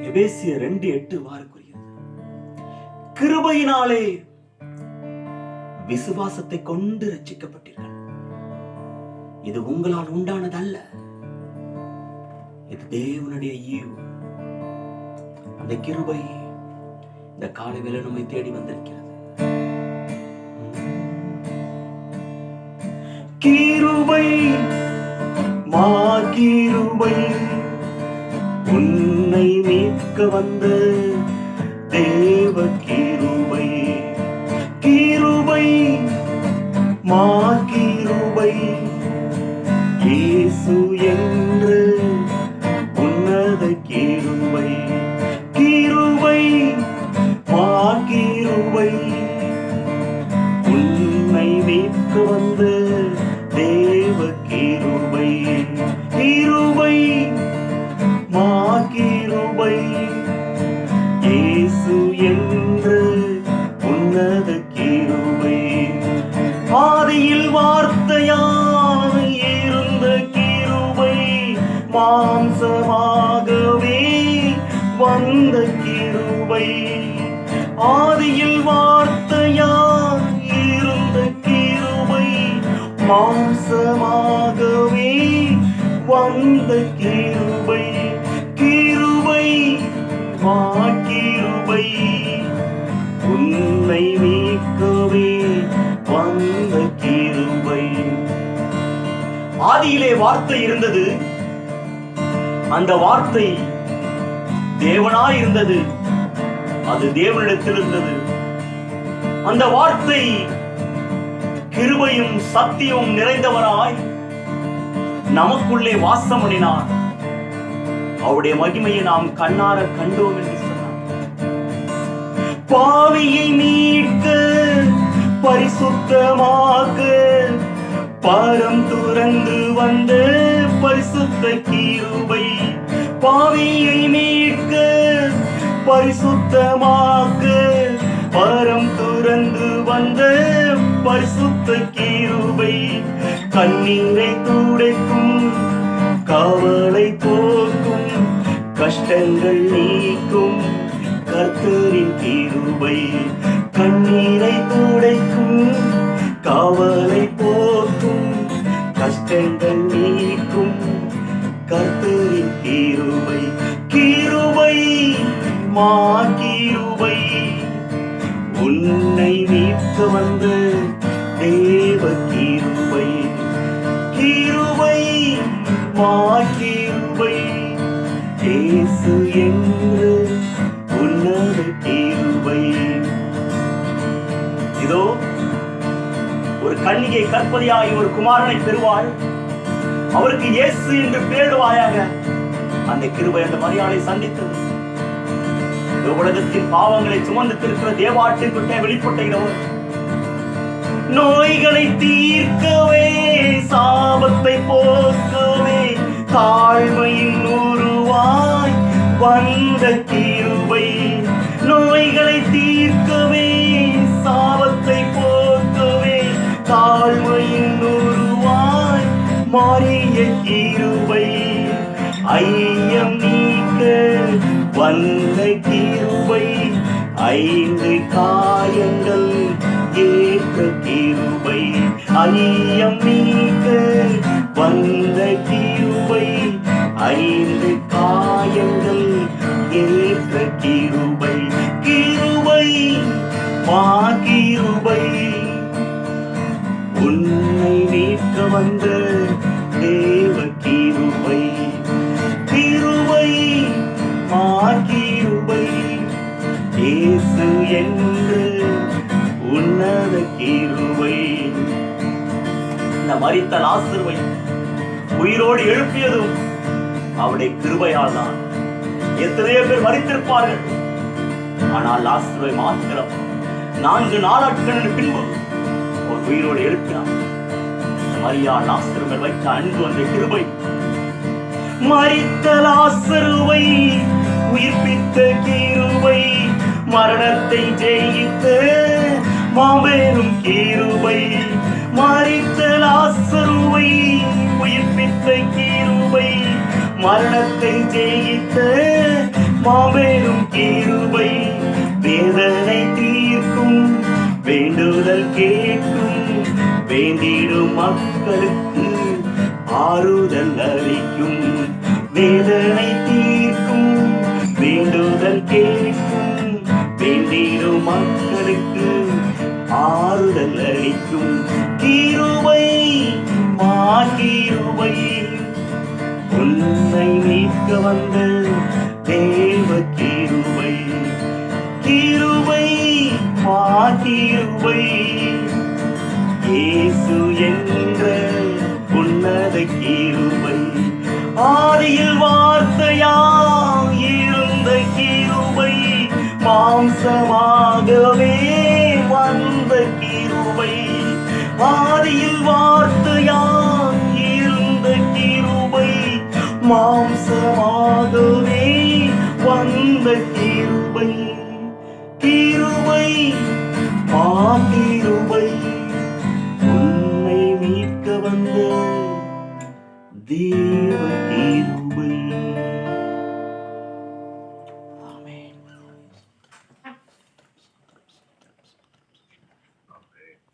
எபேசியர் 2:8 வாருக்குரியது. கிருபையினாலே விசுவாசத்தை கொண்டு ரட்சிக்கப்பட்டீர்கள். இது உங்களால் உண்டானதல்ல, இது தேவனுடைய ஈவு. அந்த கிருபை இந்த காலை வேளை நம்மை தேடி வந்திருக்கிறது. கிருபை மா கிருபை உன்னை மீட்க வந்த தேவ கிருபை. கிருபை மா கிருபை இயேசு என்று உன்னத கிருபை. கிருபை மா கிருபை உன்னை மீட்க வந்த தேவ கிருபை. கிருபை மா கிருபை இயேசு என்று உன்னத கிருபை. ஆதியில் வார்த்தையாய் இருந்த கிருபை மாம்சமாகவே வந்த கிருபை. ஆதியில் வார்த்தையாய் இருந்த கிருபை மாம்சமாகவே வந்த கிருபை. கிருபை மா கிருபை உன்னை மீட்கவே வந்த கிருபை. ஆதியிலே வார்த்தை இருந்தது, அந்த வார்த்தை தேவனாய் இருந்தது, அது தேவனிடத்தில் இருந்தது. அந்த வார்த்தை கிருபையும் சத்தியமும் நிறைந்தவராய் நமக்குள்ளே வாசம் பண்ணினார். அவருடைய மகிமையை நாம் கண்ணார கண்டோம் என்று சொன்னார். பாவியை மீட்க பரிசுத்தமாக்க பாரம் துறந்து வந்த பரிசுத்த கிருபை. பாவியை மீட்க பரிசுத்தமாக்க பாரம் துறந்து வந்த பரிசுத்த கிருபை. கண்ணீரை துடைக்கும், கவலை போக்கும், கஷ்டங்கள் நீக்கும் கர்த்தரின் கிருபை. கண்ணீரை துடைக்கும், கவலை போக்கும், கஷ்டங்கள் நீக்கும் கர்த்தரின் கிருபை. கிருபை மா கிருபை உன்னை மீட்க வந்த தேவ கிருபை. கிருபை மா கிருபை இயேசு என்று உன்னத கிருபை. இதோ ஒரு கன்னிகை கற்பதியாய் ஒரு குமாரனை பெறுவாள், அவருக்கு இயேசு என்று பெயரிடுவாயாக. அந்த கிருபை அந்த மரியாதை சந்தித்தது. உலகத்தின் பாவங்களை சுமந்து இருக்கிற தேவாட்டின் குட்டை வெளிப்பட்டுகிறவர், நோய்களை தீர்க்கவே சாபத்தை போக்கவே தாழ்மையின் உருவாய் வந்த கிருபை. நோய்களை தீர்க்கவே சாபத்தை போக்கவே தாழ்மையின் உருவாய் மாறிய கிருபை. ஐயம் நீக்க வந்த கிருபை. 5 காயங்கள் ஏற்ற கிருபை. ஐயம் நீக்க வந்த கிருபை. 5 காயங்கள் ஏற்ற கிருபை. கிருபை மா கிருபை உன்னை மீட்க வந்த தேவ கிருபை. கிருபை மா கிருபை இயேசு என்று உன்னத கிருபை. இந்த மரித்த லாசருவை உயிரோடு எழுப்பியதும் அவருடைய கிருபையால் தான். எத்தனையோ பேர் மரித்திருப்பார்கள், ஆனால் லாசருவை மாத்திரம் 4 நாளாட்களின் பின்பு ஒரு உயிரோடு எழுப்பினார். மரியா லாசருவை வைத்த அன்பு அந்த கிருபை. மரித்த லாசருவை உயிர்ப்பித்த கிருபை. மரணத்தை ஜெயித்த மாபெரும் கிருபை. மரித்த லாசருவை உயிர்ப்பித்த கிருபை, மரணத்தை ஜெயித்த மாபெரும் கிருபை, வேதனை தீர்க்கும் வேண்டுதல் கேட்கும் வேண்டிடும் மக்களுக்கு ஆறுதல் அளிக்கும். வேதனை தீர்க்கும் வேண்டுதல் கேட்கும் வேண்டிடும் மக்களுக்கு ஆறுதல் அளிக்கும். கிருபை மாகிருபை, உன்னை மீட்க வந்த தேவ கிருபை. கிருபை மாகிருபை, இயேசு என்ற உன்னத கிருபை. ஆதியில் வார்த்தையாய் இருந்த கிருபை, மாம்சமாகவே வந்த கிருபை. ஆதியில் வார்த்தையாய் இருந்த கிருபை, மாம்சமாகவே வந்த கிருபை. கிருபை மாகிருபை, உன்னை மீட்க வந்த